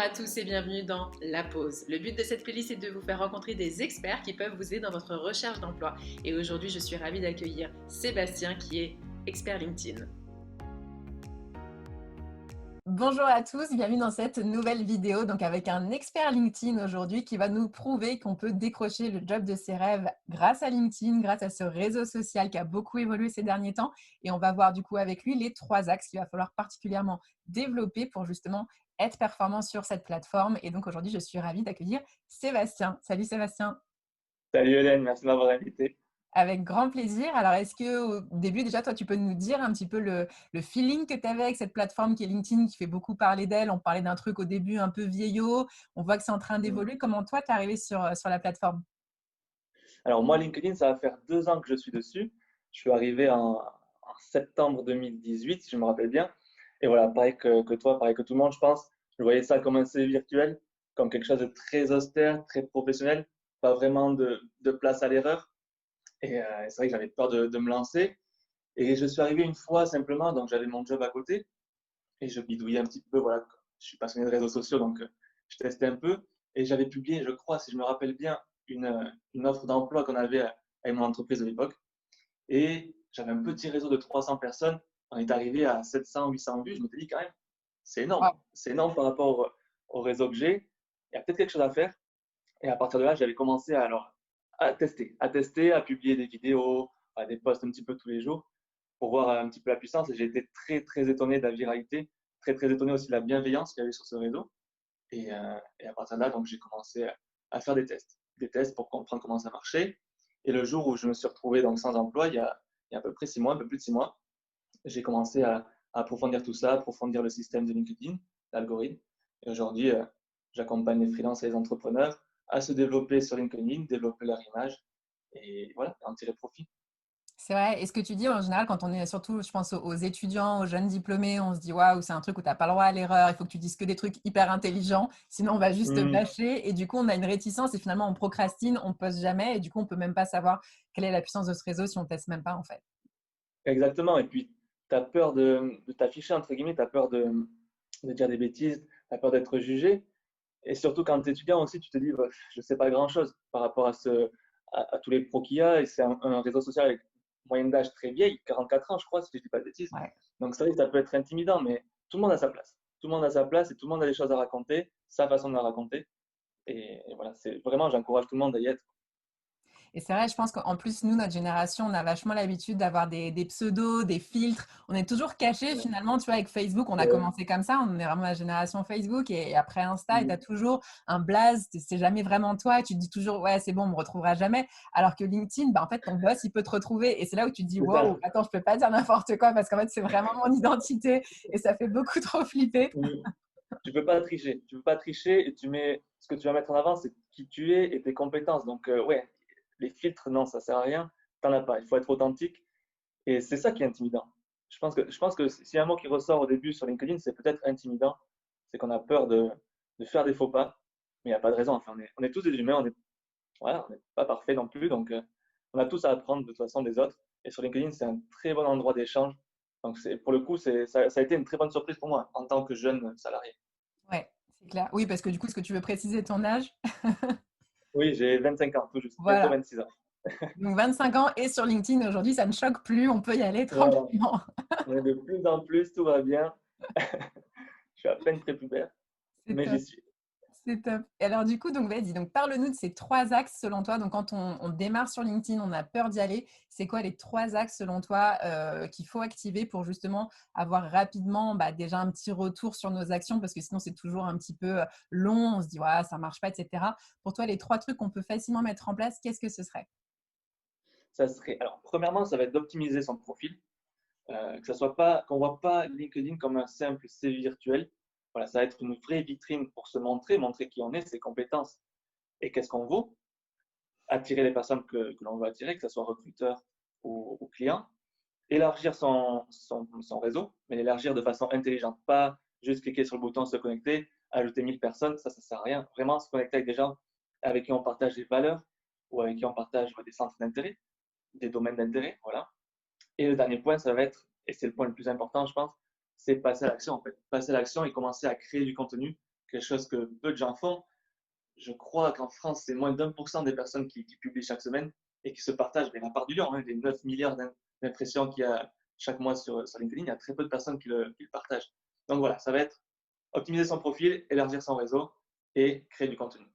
à tous et bienvenue dans La Pause. Le but de cette playlist est de vous faire rencontrer des experts qui peuvent vous aider dans votre recherche d'emploi. Et aujourd'hui, je suis ravie d'accueillir Sébastien qui est expert LinkedIn. Bonjour à tous, bienvenue dans cette nouvelle vidéo donc avec un expert LinkedIn aujourd'hui qui va nous prouver qu'on peut décrocher le job de ses rêves grâce à LinkedIn, grâce à ce réseau social qui a beaucoup évolué ces derniers temps. Et on va voir du coup avec lui les 3 axes qu'il va falloir particulièrement développer pour justement être performant sur cette plateforme. Et donc aujourd'hui, je suis ravie d'accueillir Sébastien. Salut Sébastien. Salut Hélène, merci de m'avoir invité. Avec grand plaisir. Alors, est-ce qu'au début, déjà, toi, tu peux nous dire un petit peu le feeling que tu avais avec cette plateforme qui est LinkedIn, qui fait beaucoup parler d'elle? On parlait d'un truc au début un peu vieillot. On voit que c'est en train d'évoluer. Comment toi, tu es arrivé sur la plateforme? Alors moi, LinkedIn, ça va faire 2 ans que je suis dessus. Je suis arrivé en septembre 2018, si je me rappelle bien. Et voilà, pareil que toi, pareil que tout le monde, je pense. Je voyais ça comme un CV virtuel, comme quelque chose de très austère, très professionnel, pas vraiment de place à l'erreur. Et c'est vrai que j'avais peur de me lancer. Et je suis arrivé une fois simplement, donc j'avais mon job à côté et je bidouillais un petit peu. Voilà, je suis passionné de réseaux sociaux, donc je testais un peu. Et j'avais publié, je crois, si je me rappelle bien, une offre d'emploi qu'on avait avec mon entreprise de l'époque. Et j'avais un petit réseau de 300 personnes. On est arrivé à 700, 800 vues. Je me suis dit quand même, c'est énorme. Wow. C'est énorme par rapport au réseau que j'ai. Il y a peut-être quelque chose à faire. Et à partir de là, j'avais commencé à tester, à publier des vidéos, des posts un petit peu tous les jours pour voir un petit peu la puissance. Et j'ai été très, très étonné de la viralité, très, très étonné aussi de la bienveillance qu'il y avait sur ce réseau. Et à partir de là, donc, j'ai commencé à faire des tests pour comprendre comment ça marchait. Et le jour où je me suis retrouvé donc, sans emploi, il y a à peu près 6 mois, un peu plus de 6 mois, j'ai commencé à approfondir tout ça, approfondir le système de LinkedIn, l'algorithme. Et aujourd'hui, j'accompagne les freelances et les entrepreneurs à se développer sur LinkedIn, développer leur image et voilà, en tirer profit. C'est vrai. Et ce que tu dis, en général, quand on est surtout, je pense aux étudiants, aux jeunes diplômés, on se dit, waouh, c'est un truc où tu n'as pas le droit à l'erreur. Il faut que tu dises que des trucs hyper intelligents. Sinon, on va juste te Mmh, bâcher. Et du coup, on a une réticence et finalement, on procrastine, on ne poste jamais. Et du coup, on peut même pas savoir quelle est la puissance de ce réseau si on ne teste même pas, en fait. exactement. Et puis, tu as peur de t'afficher, entre guillemets, tu as peur de dire des bêtises, tu as peur d'être jugé. Et surtout quand tu es étudiant aussi, tu te dis, bah, je ne sais pas grand-chose par rapport à tous les pros qu'il y a. Et c'est un réseau social avec une moyenne d'âge très vieille, 44 ans, je crois, si je ne dis pas de bêtises. Ouais. Donc, c'est vrai que ça peut être intimidant, mais tout le monde a sa place. Tout le monde a sa place et tout le monde a des choses à raconter, sa façon de la raconter. Et voilà, c'est vraiment, j'encourage tout le monde à y être. Et c'est vrai, je pense qu'en plus, nous, notre génération, on a vachement l'habitude d'avoir des pseudos, des filtres. On est toujours caché Ouais, finalement, tu vois, avec Facebook, on a c'est vrai. commencé comme ça, on est vraiment la génération Facebook et après Insta, et tu as Mm. toujours un blaze, c'est jamais vraiment toi, et tu te dis toujours, ouais, c'est bon, on me retrouvera jamais. Alors que LinkedIn, bah, en fait, ton boss, il peut te retrouver et c'est là où tu te dis, C'est wow, ça. attends, je peux pas dire n'importe quoi parce qu'en fait, c'est vraiment mon identité et ça fait beaucoup trop flipper. Mm. Tu peux pas tricher. Tu peux pas tricher et tu mets ce que tu vas mettre en avant, c'est qui tu es et tes compétences. Donc, ouais, les filtres, non, ça sert à rien. T'en as pas. Il faut être authentique. Et c'est ça qui est intimidant. Je pense que s'il y a un mot qui ressort au début sur LinkedIn, c'est peut-être intimidant. C'est qu'on a peur de faire des faux pas. Mais il n'y a pas de raison. Enfin, on est tous des humains. Voilà, on n'est pas parfait non plus. Donc, on a tous à apprendre de toute façon des autres. Et sur LinkedIn, c'est un très bon endroit d'échange. Donc, pour le coup, ça a été une très bonne surprise pour moi en tant que jeune salarié. Ouais, c'est clair. Oui, parce que du coup, est-ce que tu veux préciser ton âge? Oui, j'ai 25 ans, tout juste, bientôt Voilà. 26 ans. Donc 25 ans et sur LinkedIn aujourd'hui, ça ne choque plus, on peut y aller Voilà, tranquillement. on est de plus en plus, tout va bien. Je suis à peine prépubère, C'est mais top, j'y suis. c'est top. Et alors du coup, donc vas-y, donc parle-nous de ces 3 axes selon toi. Donc quand on démarre sur LinkedIn, on a peur d'y aller. C'est quoi les 3 axes selon toi qu'il faut activer pour justement avoir rapidement bah, déjà un petit retour sur nos actions parce que sinon c'est toujours un petit peu long, on se dit ouais, ça marche pas, etc. Pour toi, les 3 trucs qu'on peut facilement mettre en place, qu'est-ce que ce serait? Alors, premièrement, ça va être d'optimiser son profil, que ça soit pas, qu'on voit pas LinkedIn comme un simple CV virtuel. Voilà, ça va être une vraie vitrine pour se montrer qui on est, ses compétences et qu'est-ce qu'on vaut, attirer les personnes que l'on veut attirer, que ce soit recruteur ou client, élargir son réseau, mais l'élargir de façon intelligente, pas juste cliquer sur le bouton se connecter, ajouter 1000 personnes, ça sert à rien. Vraiment se connecter avec des gens avec qui on partage des valeurs ou avec qui on partage des centres d'intérêt, des domaines d'intérêt, voilà. Et le dernier point, ça va être, et c'est le point le plus important, je pense, c'est passer à l'action en fait. Passer à l'action et commencer à créer du contenu quelque chose que peu de gens font. Je crois qu'en France, c'est moins d'1% des personnes qui publient chaque semaine et qui se partagent. Mais la part du lion, hein, les 9 milliards d'impressions qu'il y a chaque mois sur LinkedIn, il y a très peu de personnes qui le partagent. Donc voilà, ça va être optimiser son profil, élargir son réseau et créer du contenu.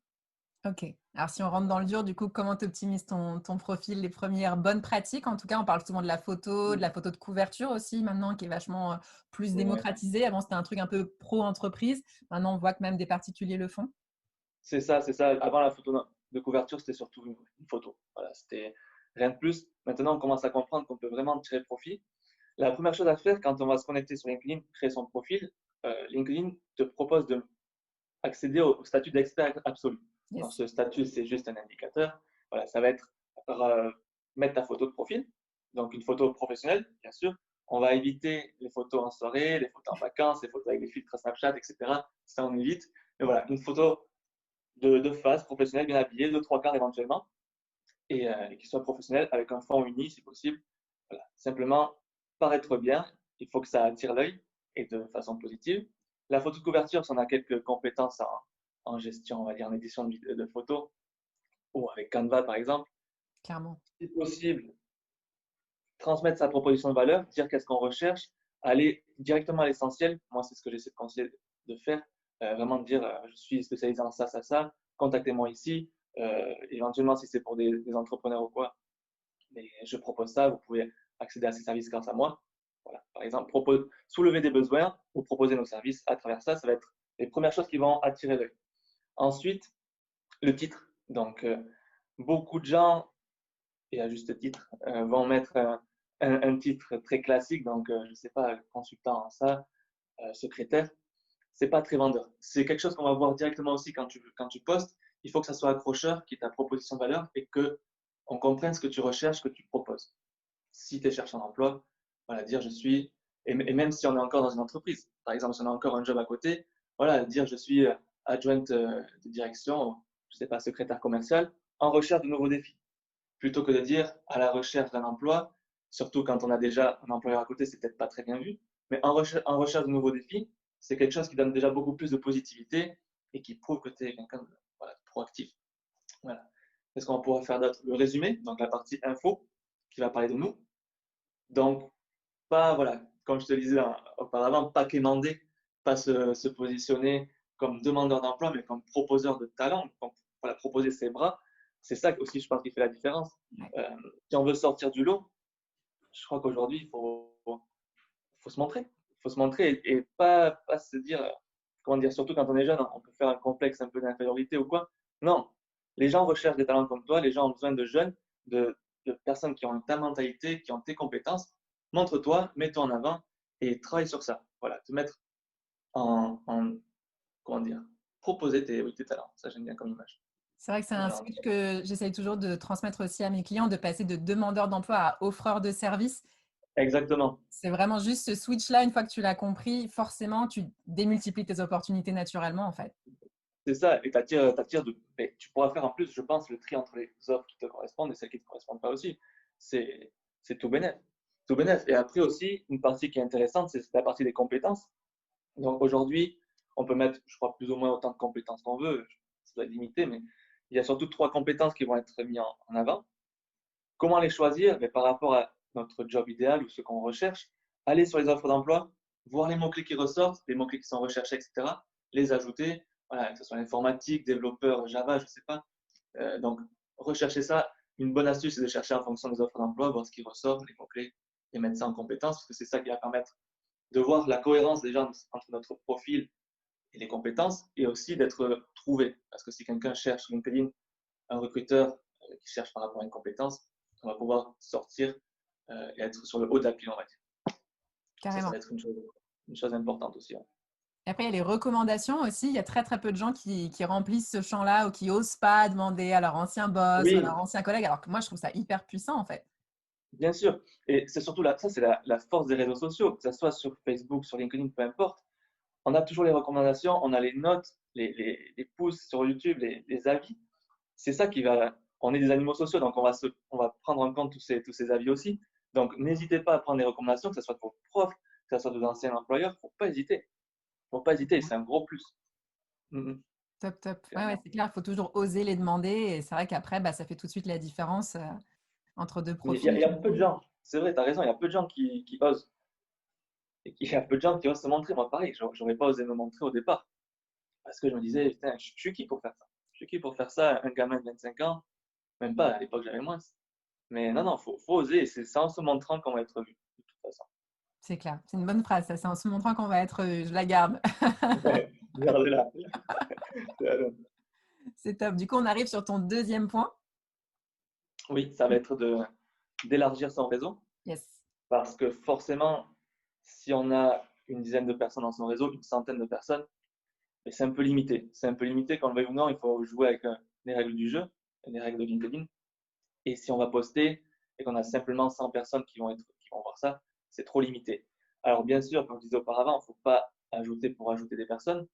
Ok. Alors, si on rentre dans le dur, du coup, comment tu optimises ton profil? Les premières bonnes pratiques, en tout cas, on parle souvent de la photo de couverture aussi, maintenant, qui est vachement plus Ouais. démocratisée. Avant, c'était un truc un peu pro-entreprise. Maintenant, on voit que même des particuliers le font. C'est ça, c'est ça. Avant la photo de couverture, c'était surtout une photo. Voilà, c'était rien de plus. Maintenant, on commence à comprendre qu'on peut vraiment tirer profit. La première chose à faire quand on va se connecter sur LinkedIn, créer son profil, LinkedIn te propose d'accéder au statut d'expert absolu. Alors, Yes. ce statut, c'est juste un indicateur. Voilà, ça va être mettre ta photo de profil, donc une photo professionnelle, bien sûr. On va éviter les photos en soirée, les photos en vacances, les photos avec des filtres Snapchat, etc. Ça, on évite. Mais voilà, une photo de face professionnelle, bien habillée, de trois quarts éventuellement, et qui soit professionnelle avec un fond uni si possible. Voilà. Simplement paraître bien, il faut que ça attire l'œil et de façon positive. La photo de couverture, si on a quelques compétences en gestion, on va dire en édition de photos, ou avec Canva par exemple, Clairement. si possible, transmettre sa proposition de valeur, dire qu'est-ce qu'on recherche, aller directement à l'essentiel. Moi, c'est ce que j'essaie de conseiller de faire. Vraiment dire, je suis spécialisé en ça, ça, ça, contactez-moi ici. Éventuellement, si c'est pour des entrepreneurs ou quoi, mais je propose ça, vous pouvez accéder à ces services grâce à moi. Voilà. Par exemple, soulever des besoins ou proposer nos services à travers ça, ça va être les premières choses qui vont attirer l'œil. Ensuite, le titre. Donc, beaucoup de gens, et à juste titre, vont mettre un titre très classique, donc je ne sais pas, consultant en ça, secrétaire. C'est pas très vendeur. C'est quelque chose qu'on va voir directement aussi quand tu postes. Il faut que ça soit accrocheur, qui est ta proposition de valeur et que on comprenne ce que tu recherches, ce que tu proposes. Si tu es chercheur d'emploi, voilà, dire je suis, et même si on est encore dans une entreprise, par exemple, si on a encore un job à côté, voilà, dire je suis adjointe de direction, je sais pas, secrétaire commercial, en recherche de nouveaux défis, plutôt que de dire à la recherche d'un emploi, surtout quand on a déjà un employeur à côté, c'est peut-être pas très bien vu, mais en recherche de nouveaux défis, c'est quelque chose qui donne déjà beaucoup plus de positivité et qui prouve que tu es quelqu'un de, voilà, de proactif. Voilà. Qu'est-ce qu'on pourrait faire d'autre? Le résumé, donc la partie info, qui va parler de nous. Donc, pas, voilà, comme je te le disais auparavant, pas quémander, pas se positionner comme demandeur d'emploi, mais comme proposeur de talent, donc, voilà, proposer ses bras. C'est ça aussi, je pense, qui fait la différence. Ouais. Euh, si on veut sortir du lot, je crois qu'aujourd'hui, faut se montrer. Il faut se montrer et pas se dire, comment dire, surtout quand on est jeune, on peut faire un complexe un peu d'infériorité ou quoi. Non, les gens recherchent des talents comme toi, les gens ont besoin de jeunes, de personnes qui ont ta mentalité, qui ont tes compétences. Montre-toi, mets-toi en avant et travaille sur ça. Voilà, te mettre en comment dire, proposer tes talents. Ça, j'aime bien comme image. C'est vrai que c'est un Voilà. switch que j'essaye toujours de transmettre aussi à mes clients, de passer de demandeur d'emploi à offreur de service. Exactement. C'est vraiment juste ce switch-là, une fois que tu l'as compris, forcément, tu démultiplies tes opportunités naturellement, en fait. C'est ça, et mais tu pourras faire en plus, je pense, le tri entre les offres qui te correspondent et celles qui ne te correspondent pas aussi. C'est tout bénef. Tout bénef. Et après aussi, une partie qui est intéressante, c'est la partie des compétences. Donc aujourd'hui, on peut mettre, je crois, plus ou moins autant de compétences qu'on veut, ça doit être limité, mais il y a surtout trois compétences qui vont être mises en avant. Comment les choisir? Mais par rapport à notre job idéal ou ce qu'on recherche, aller sur les offres d'emploi, voir les mots-clés qui ressortent, les mots-clés qui sont recherchés, etc., les ajouter, voilà, que ce soit informatique, développeur, Java, je ne sais pas. Donc, rechercher ça. Une bonne astuce, c'est de chercher en fonction des offres d'emploi, voir ce qui ressort, les mots-clés, et mettre ça en compétences, parce que c'est ça qui va permettre de voir la cohérence déjà entre notre profil et les compétences, et aussi d'être trouvé. Parce que si quelqu'un cherche sur LinkedIn, un recruteur qui cherche par rapport à une compétence, on va pouvoir sortir et être sur le haut de la pile, on va dire. Ça Carrément. va être une chose importante aussi. Hein. Et après, il y a les recommandations aussi. Il y a très, très peu de gens qui remplissent ce champ-là ou qui n'osent pas demander à leur ancien boss ou à Oui, leur ancien collègue, alors que moi, je trouve ça hyper puissant, en fait. bien sûr. Et c'est surtout ça, c'est la force des réseaux sociaux, que ce soit sur Facebook, sur LinkedIn, peu importe. On a toujours les recommandations, on a les notes, les pouces sur YouTube, les avis. C'est ça qui va. On est des animaux sociaux, donc on va prendre en compte tous ces avis aussi. Donc, n'hésitez pas à prendre les recommandations, que ce soit de vos profs, que ce soit de vos anciens employeurs. Il ne faut pas hésiter. Il ne faut pas hésiter, c'est un gros plus. Mhm. Top, top. Ouais, ouais, Clairement. c'est clair, il faut toujours oser les demander. Et c'est vrai qu'après, bah, ça fait tout de suite la différence entre deux Mais profils il y qui a peu de gens, c'est vrai, tu as raison, il y a peu de gens qui osent. Et il y a peu de gens qui osent se montrer. Moi, pareil, j'aurais pas osé me montrer au départ. Parce que je me disais, putain, je suis qui pour faire ça? Je suis qui pour faire ça, un gamin de 25 ans? Même pas, à l'époque, j'avais moins. Mais non, non, faut oser. C'est en se montrant qu'on va être vu, de toute façon. C'est clair. C'est une bonne phrase, ça. C'est en se montrant qu'on va être. Je la garde. Ouais, regardez-la. C'est la bonne. C'est top. Du coup, on arrive sur ton deuxième point. Oui, ça va être d'élargir son réseau. Yes. Parce que forcément, si on a une dizaine de personnes dans son réseau, une centaine de personnes, mais c'est un peu limité. C'est un peu limité quand on le veuille ou non, il faut jouer avec les règles du jeu, les règles de LinkedIn. Et si on va poster et qu'on a simplement 100 personnes qui vont voir ça, c'est trop limité. Alors bien sûr, comme je disais auparavant, il ne faut pas ajouter pour ajouter des personnes.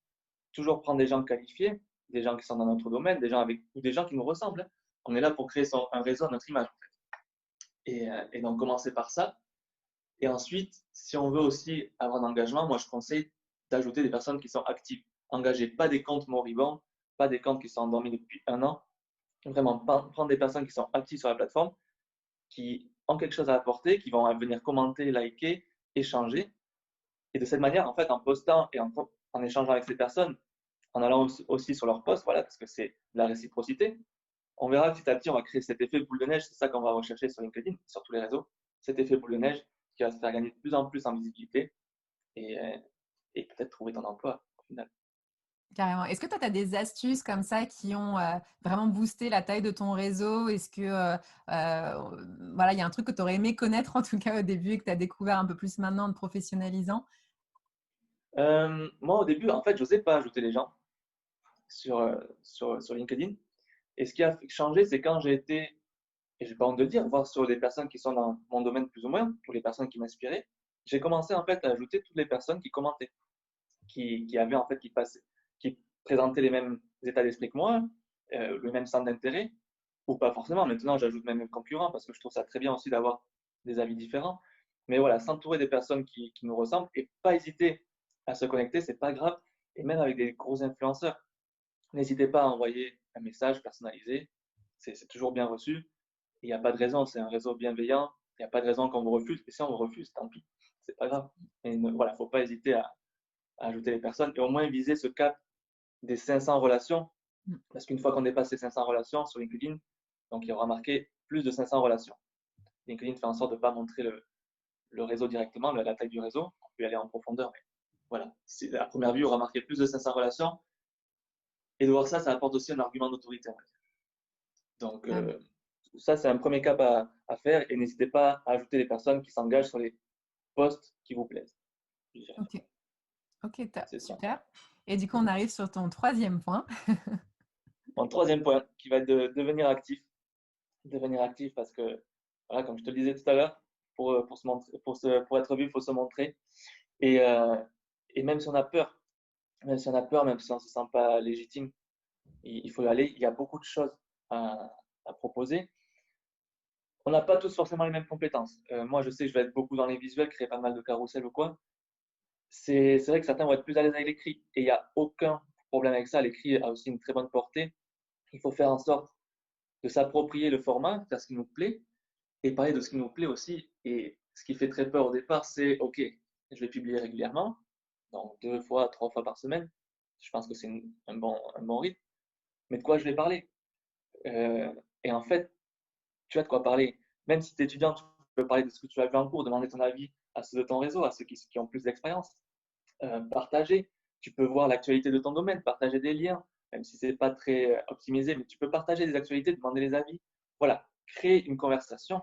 Toujours prendre des gens qualifiés, des gens qui sont dans notre domaine, ou des gens qui nous ressemblent, hein. On est là pour créer un réseau à notre image. Et donc commencer par ça. Et ensuite, si on veut aussi avoir un engagement, moi je conseille d'ajouter des personnes qui sont actives, engagées, pas des comptes moribonds, pas des comptes qui sont endormis depuis un an. Vraiment, prendre des personnes qui sont actives sur la plateforme, qui ont quelque chose à apporter, qui vont venir commenter, liker, échanger. Et de cette manière, en fait, en postant et en échangeant avec ces personnes, en allant aussi sur leur post, voilà, parce que c'est de la réciprocité, on verra petit à petit, on va créer cet effet boule de neige. C'est ça qu'on va rechercher sur LinkedIn, sur tous les réseaux. Cet effet boule de neige qui va se faire gagner de plus en plus en visibilité et, euh, et peut-être trouver ton emploi au final. Carrément. Est-ce que toi, tu as des astuces comme ça qui ont vraiment boosté la taille de ton réseau? Est-ce que voilà, il y a un truc que tu aurais aimé connaître en tout cas au début et que tu as découvert un peu plus maintenant en te professionnalisant? Moi, au début, en fait, je n'osais pas ajouter les gens sur LinkedIn. Et ce qui a changé, c'est quand j'ai été, et j'ai pas honte de le dire, voir sur des personnes qui sont dans mon domaine plus ou moins, ou les personnes qui m'inspiraient, j'ai commencé en fait à ajouter toutes les personnes qui commentaient, qui avaient en fait, qui présentaient les mêmes états d'esprit que moi, le même centre d'intérêt, ou pas forcément. Maintenant, j'ajoute même mes concurrents parce que je trouve ça très bien aussi d'avoir des avis différents. Mais voilà, s'entourer des personnes qui nous ressemblent et pas hésiter à se connecter, c'est pas grave. Et même avec des gros influenceurs, n'hésitez pas à envoyer un message personnalisé, c'est toujours bien reçu. Il n'y a pas de raison, c'est un réseau bienveillant, il n'y a pas de raison qu'on vous refuse. Et si on vous refuse, tant pis, c'est pas grave. Et voilà, faut pas hésiter à ajouter les personnes et au moins viser ce cap des 500 relations. Mm. Parce qu'une fois qu'on dépasse ces 500 relations sur LinkedIn, donc il y aura marqué plus de 500 relations. LinkedIn fait en sorte de ne pas montrer le réseau directement, la taille du réseau. On peut y aller en profondeur, mais voilà. À première vue, il y aura marqué plus de 500 relations. Et de voir ça, ça apporte aussi un argument d'autorité. Donc, Ah, ça, c'est un premier cap à faire. Et n'hésitez pas à ajouter les personnes qui s'engagent sur les posts qui vous plaisent. ok, ok, top, C'est ça. super. Et du coup, on arrive sur ton troisième point. Mon troisième point, qui va être de devenir actif. Devenir actif parce que, voilà, comme je te le disais tout à l'heure, pour se montrer, pour être vu, il faut se montrer. Et, euh, et même si on a peur, même si on a peur, même si on ne se sent pas légitime, il faut y aller. Il y a beaucoup de choses à proposer. On n'a pas tous forcément les mêmes compétences. Moi, je sais que je vais être beaucoup dans les visuels, créer pas mal de carousels ou quoi. C'est vrai que certains vont être plus à l'aise avec l'écrit. Et il n'y a aucun problème avec ça. L'écrit a aussi une très bonne portée. Il faut faire en sorte de s'approprier le format, faire ce qui nous plaît, et parler de ce qui nous plaît aussi. Et ce qui fait très peur au départ, c'est OK, je vais publier régulièrement, donc 2 fois, 3 fois par semaine. Je pense que c'est un bon rythme. Mais de quoi je vais parler? Euh, et en fait, tu as de quoi parler. Même si tu es étudiant, tu peux parler de ce que tu as vu en cours, demander ton avis à ceux de ton réseau, à ceux qui ont plus d'expérience. Partager. Tu peux voir l'actualité de ton domaine, partager des liens, même si ce n'est pas très optimisé, mais tu peux partager des actualités, demander les avis. Voilà, créer une conversation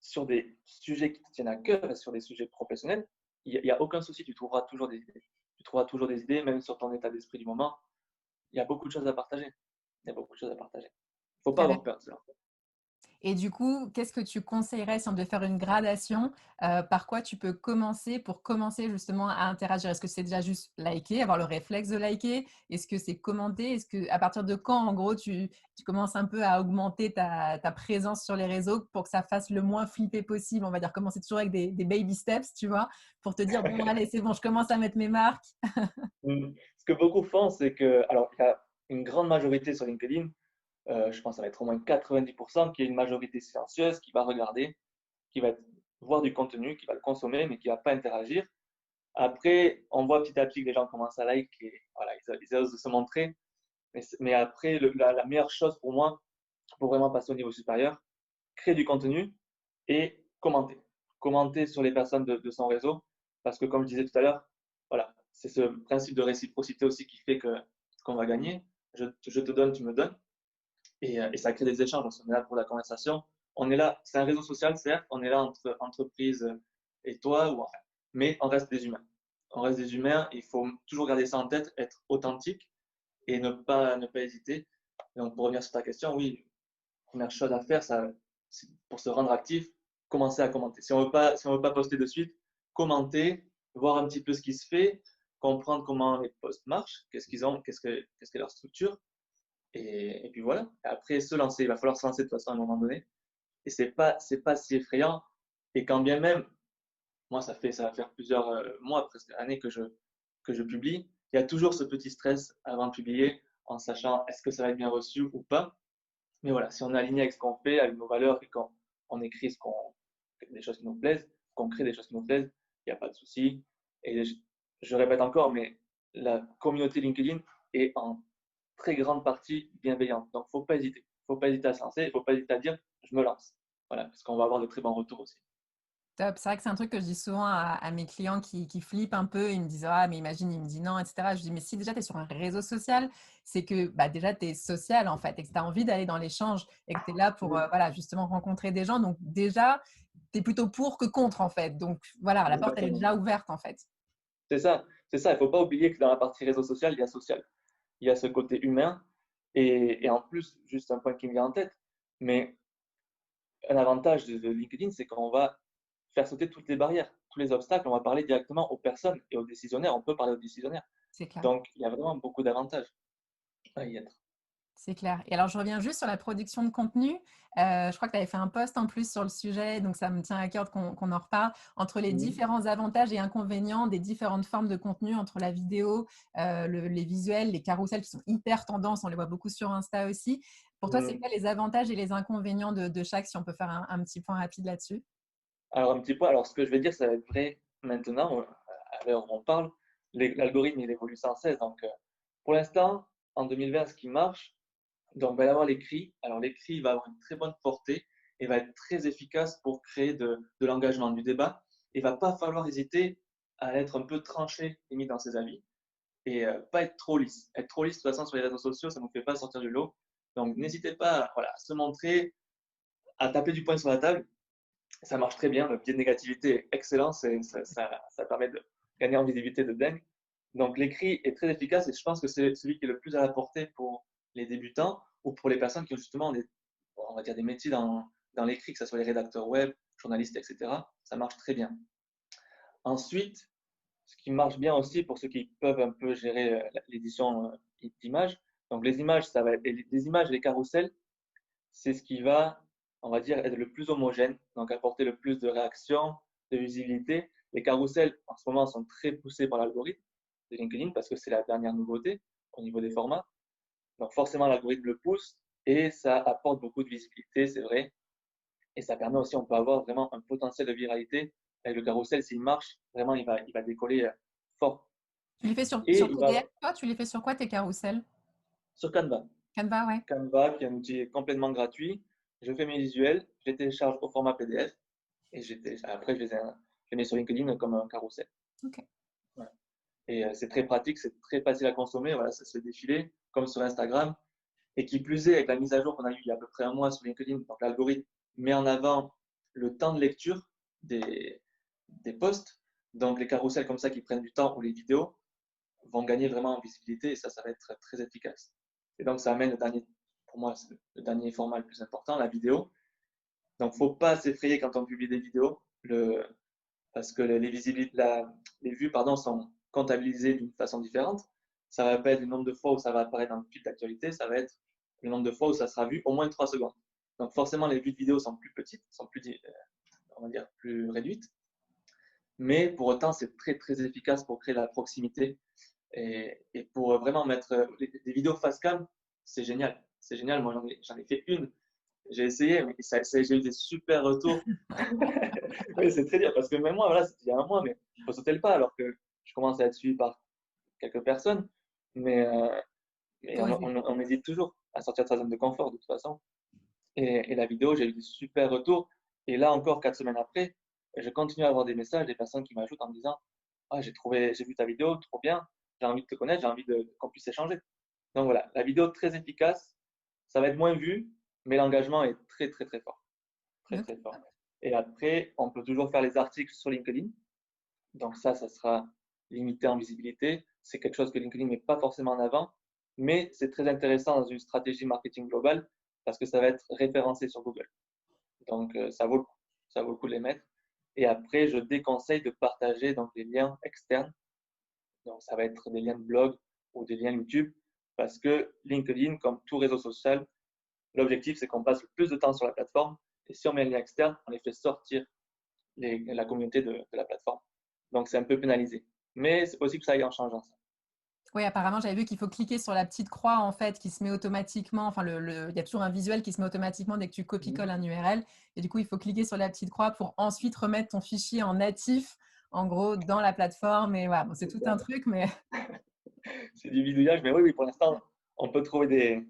sur des sujets qui te tiennent à cœur et sur des sujets professionnels. Il n'y a aucun souci, tu trouveras toujours des idées. Tu trouveras toujours des idées, même sur ton état d'esprit du moment. Il y a beaucoup de choses à partager. Il y a beaucoup de choses à partager. Il ne faut pas avoir peur de ça. Et du coup, qu'est-ce que tu conseillerais si on devait faire une gradation? Par quoi tu peux commencer pour commencer justement à interagir? Est-ce que c'est déjà juste liker, avoir le réflexe de liker? Est-ce que c'est commenter? Est-ce que à partir de quand, en gros, tu commences un peu à augmenter ta présence sur les réseaux pour que ça fasse le moins flipper possible? On va dire commencer toujours avec des baby steps, tu vois? Pour te dire: «Bon allez, c'est bon, je commence à mettre mes marques». Ce que beaucoup font, c'est que, alors, il y a une grande majorité sur LinkedIn, je pense que ça va être au moins 90%, qui est une majorité silencieuse, qui va regarder, qui va voir du contenu, qui va le consommer, mais qui ne va pas interagir. Après, on voit petit à petit que les gens commencent à like et voilà, ils osent se montrer. Mais après, la meilleure chose pour moi, pour vraiment passer au niveau supérieur, créer du contenu et commenter. Commenter sur les personnes de son réseau, parce que comme je disais tout à l'heure, voilà, c'est ce principe de réciprocité aussi qui fait qu'on va gagner. Je te donne, tu me donnes, et ça crée des échanges. On est là pour la conversation. On est là, c'est un réseau social, certes, on est là entre entreprise et toi, mais on reste des humains. On reste des humains, il faut toujours garder ça en tête, être authentique et ne pas hésiter. Donc, pour revenir sur ta question, oui, première chose à faire, ça, c'est pour se rendre actif, commencer à commenter. Si on veut pas poster de suite, commenter, voir un petit peu ce qui se fait, comprendre comment les posts marchent, qu'est-ce qu'ils ont, qu'est-ce que leur structure, et puis voilà. Après, se lancer, il va falloir se lancer de toute façon à un moment donné. Et c'est pas si effrayant. Et quand bien même, moi, ça va faire plusieurs mois, presque années que je publie. Il y a toujours ce petit stress avant de publier, en sachant est-ce que ça va être bien reçu ou pas. Mais voilà, si on est aligné avec ce qu'on fait, avec nos valeurs, et quand on écrit des choses qui nous plaisent, qu'on crée des choses qui nous plaisent, il n'y a pas de souci. Et je répète encore, mais la communauté LinkedIn est en très grande partie bienveillante. Donc, faut pas hésiter. Faut pas hésiter à se lancer. Il faut pas hésiter à dire, je me lance. Voilà, parce qu'on va avoir de très bons retours aussi. Top. C'est vrai que c'est un truc que je dis souvent à mes clients qui flippent un peu. Ils me disent: «Ah, mais imagine, il me dit non, etc.» Je dis: «Mais si déjà tu es sur un réseau social, c'est que bah, déjà tu es social en fait et que tu as envie d'aller dans l'échange et que tu es là pour Mhm. voilà, justement rencontrer des gens. Donc déjà, tu es plutôt pour que contre en fait. Donc voilà, la porte elle est Exactement. déjà ouverte en fait.» C'est ça. C'est ça. Il faut pas oublier que dans la partie réseau social, il y a social. Il y a ce côté humain. Et en plus, juste un point qui me vient en tête, mais un avantage de LinkedIn, c'est qu'on va faire sauter toutes les barrières, tous les obstacles. On va parler directement aux personnes et aux décisionnaires. On peut parler aux décisionnaires. C'est clair. Donc, il y a vraiment beaucoup d'avantages à y être. C'est clair. Et alors, je reviens juste sur la production de contenu. Je crois que tu avais fait un post en plus sur le sujet, donc ça me tient à cœur qu'on en reparle. Entre les Mhm. différents avantages et inconvénients des différentes formes de contenu, entre la vidéo, les visuels, les carousels qui sont hyper tendance, on les voit beaucoup sur Insta aussi. Pour toi, c'est Mhm. quoi les avantages et les inconvénients de chaque, si on peut faire un petit point rapide là-dessus? Alors, un petit point. Alors, ce que je vais dire, ça va être vrai maintenant, à l'heure où on parle. L'algorithme, il évolue sans cesse. Donc, pour l'instant, en 2020, ce qui marche, donc, il va y avoir l'écrit. Alors, l'écrit va avoir une très bonne portée et va être très efficace pour créer de l'engagement, du débat. Il ne va pas falloir hésiter à être un peu tranché, limite, dans ses avis et pas être trop lisse. Être trop lisse, de toute façon, sur les réseaux sociaux, ça ne nous fait pas sortir du lot. Donc, n'hésitez pas voilà, à se montrer, à taper du poing sur la table. Ça marche très bien. Le biais de négativité est excellent. Ça permet de gagner en visibilité de dingue. Donc, l'écrit est très efficace et je pense que c'est celui qui est le plus à la portée pour les débutants ou pour les personnes qui ont justement on va dire des métiers dans l'écrit, que ce soit les rédacteurs web, journalistes, etc. Ça marche très bien. Ensuite, ce qui marche bien aussi pour ceux qui peuvent un peu gérer l'édition d'images. Donc, les images, ça va être les images et les carousels, c'est ce qui va, on va dire, être le plus homogène, donc apporter le plus de réactions, de visibilité. Les carousels, en ce moment, sont très poussés par l'algorithme de LinkedIn parce que c'est la dernière nouveauté au niveau des formats. Donc forcément, l'algorithme le pousse et ça apporte beaucoup de visibilité, c'est vrai. Et ça permet aussi, on peut avoir vraiment un potentiel de viralité. Avec le carrousel, s'il marche, vraiment, il va décoller fort. Tu les fais sur, Et sur il va PDF, avoir, toi? Tu les fais sur quoi tes carousels? sur Canva. Canva, ouais. Canva, qui est un outil complètement gratuit. Je fais mes visuels, je les télécharge au format PDF et après, je les mets sur LinkedIn comme un carrousel. Ok. Voilà. Et c'est très pratique, c'est très facile à consommer. Voilà, ça se fait défiler, comme sur Instagram. Et qui plus est, avec la mise à jour qu'on a eue il y a à peu près un mois sur LinkedIn, donc l'algorithme met en avant le temps de lecture des posts. Donc les carousels comme ça qui prennent du temps ou les vidéos vont gagner vraiment en visibilité et ça va être très efficace. Et donc ça amène pour moi, c'est le dernier format le plus important, la vidéo. Donc, faut pas s'effrayer quand on publie des vidéos, parce que les vues pardon, sont comptabilisées d'une façon différente. Ça va pas être le nombre de fois où ça va apparaître dans le fil d'actualité, ça va être le nombre de fois où ça sera vu au moins 3 secondes. Donc forcément, les vues de vidéo sont plus petites, sont plus, on va dire, plus réduites. Mais pour autant, c'est très, très efficace pour créer la proximité et pour vraiment mettre des vidéos face cam, c'est génial. C'est génial. Moi, j'en ai fait une. J'ai essayé, mais j'ai eu des super retours. Oui, c'est très dur parce que même moi, voilà, c'était il y a un mois, mais il faut sauter le pas alors que je commence à être suivi par quelques personnes. Mais, mais Faut oser. on hésite toujours à sortir de sa zone de confort de toute façon. Et la vidéo, j'ai eu des super retours. Et là encore, 4 semaines après, je continue à avoir des messages, des personnes qui m'ajoutent en me disant ah, j'ai vu ta vidéo, trop bien, j'ai envie de te connaître, j'ai envie qu'on puisse échanger. Donc voilà, la vidéo très efficace, ça va être moins vu, mais l'engagement est très très très fort. Très Ok. très fort. Et après, on peut toujours faire les articles sur LinkedIn. Donc ça sera limité en visibilité. C'est quelque chose que LinkedIn ne met pas forcément en avant, mais c'est très intéressant dans une stratégie marketing globale parce que ça va être référencé sur Google. Donc ça vaut le coup. Ça vaut le coup de les mettre. Et après, je déconseille de partager donc, des liens externes. Donc ça va être des liens de blog ou des liens YouTube parce que LinkedIn, comme tout réseau social, l'objectif c'est qu'on passe le plus de temps sur la plateforme et si on met un lien externe, on les fait sortir la communauté de la plateforme. Donc, c'est un peu pénalisé. Mais c'est possible que ça aille en changeant ça. Oui, apparemment, j'avais vu qu'il faut cliquer sur la petite croix en fait qui se met automatiquement. Enfin, il y a toujours un visuel qui se met automatiquement dès que tu copies-colles un URL. Et du coup, il faut cliquer sur la petite croix pour ensuite remettre ton fichier en natif, en gros, dans la plateforme. Et voilà, bon, c'est tout un truc, mais C'est du bidouillage, mais oui, oui, pour l'instant, on peut trouver des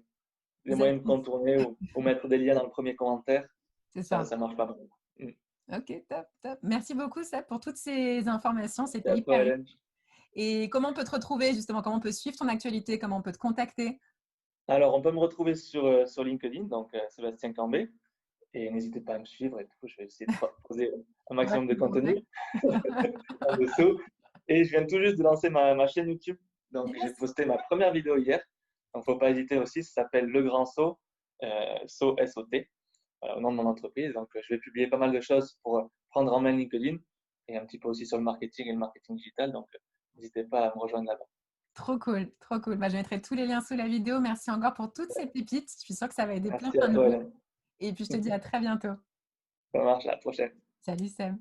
des moyens de astuces. contourner ou mettre des liens dans le premier commentaire. C'est Ça ça. ne marche pas mal. Mm. Ok, top, top. Merci beaucoup, Seb, pour toutes ces informations. Merci C'était à toi, hyper riche. Hélène. Et comment on peut te retrouver justement? Comment on peut suivre ton actualité? Comment on peut te contacter? Alors, on peut me retrouver sur LinkedIn, donc Sébastien Cambé. Et n'hésitez pas à me suivre. Et du coup, je vais essayer de proposer un On va maximum te de trouver. contenu en dessous. Et je viens tout juste de lancer ma chaîne YouTube. Donc, j'ai Yes. posté ma première vidéo hier. Donc, il ne faut pas hésiter aussi. Ça s'appelle Le Grand Saut, Saut S-O-T, voilà, au nom de mon entreprise. Donc, je vais publier pas mal de choses pour prendre en main LinkedIn et un petit peu aussi sur le marketing et le marketing digital. Donc, n'hésitez pas à me rejoindre là-bas. Trop cool, trop cool. Bah, je mettrai tous les liens sous la vidéo. Merci encore pour toutes ces pépites. Je suis sûre que ça va aider plein, Merci à plein de toi, monde. Hélène. Et puis, je te dis à très bientôt. Ça marche, à la prochaine. Salut, Sam.